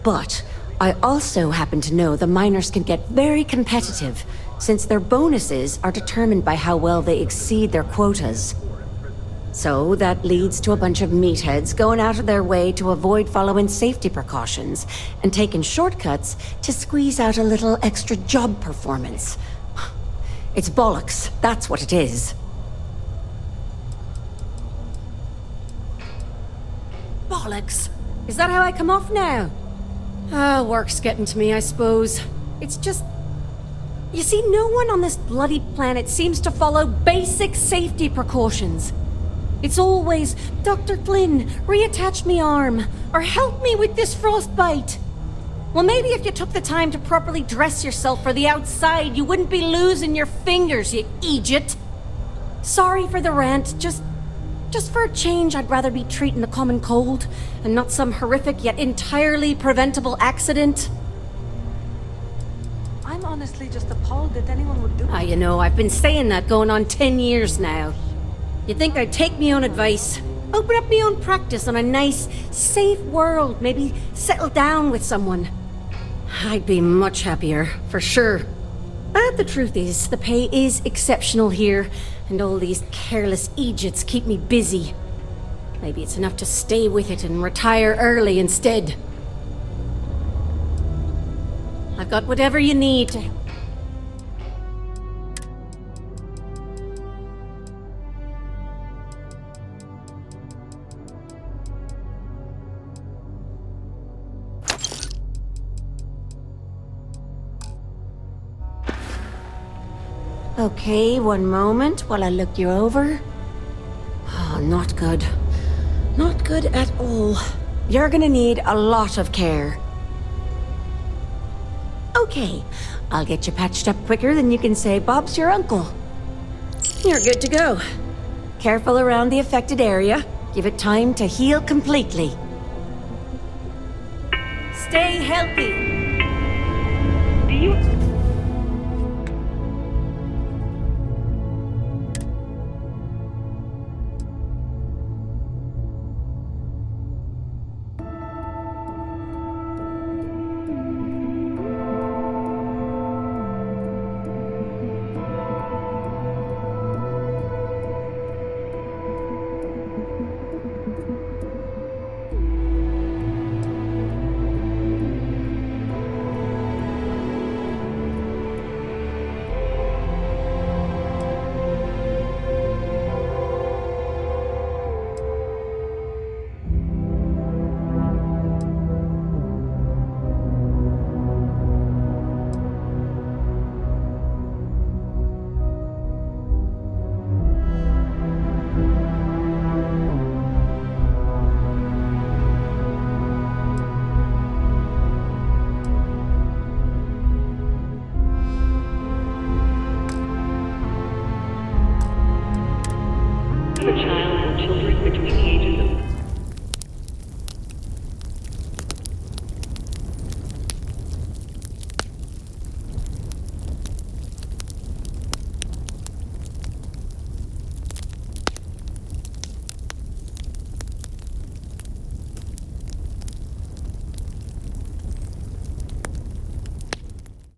But I also happen to know the miners can get very competitive, since their bonuses are determined by how well they exceed their quotas. So that leads to a bunch of meatheads going out of their way to avoid following safety precautions and taking shortcuts to squeeze out a little extra job performance. It's bollocks, that's what it is. Bollocks? Is that how I come off now? Work's getting to me, I suppose. It's just... You see, no one on this bloody planet seems to follow basic safety precautions. It's always, Dr. Flynn, reattach me arm, or help me with this frostbite. Well, maybe if you took the time to properly dress yourself for the outside, you wouldn't be losing your fingers, you idiot. Sorry for the rant, just for a change, I'd rather be treating the common cold, and not some horrific yet entirely preventable accident. I'm honestly just appalled that anyone would do You know, I've been saying that going on 10 years now. You'd think I'd take me own advice, open up my own practice on a nice, safe world, maybe settle down with someone. I'd be much happier, for sure. But the truth is, the pay is exceptional here, and all these careless idiots keep me busy. Maybe it's enough to stay with it and retire early instead. I've got whatever you need to... Okay, one moment while I look you over. Oh, not good. Not good at all. You're gonna need a lot of care. Okay, I'll get you patched up quicker than you can say Bob's your uncle. You're good to go. Careful around the affected area. Give it time to heal completely. Stay healthy. Do you... The child or children between the ages of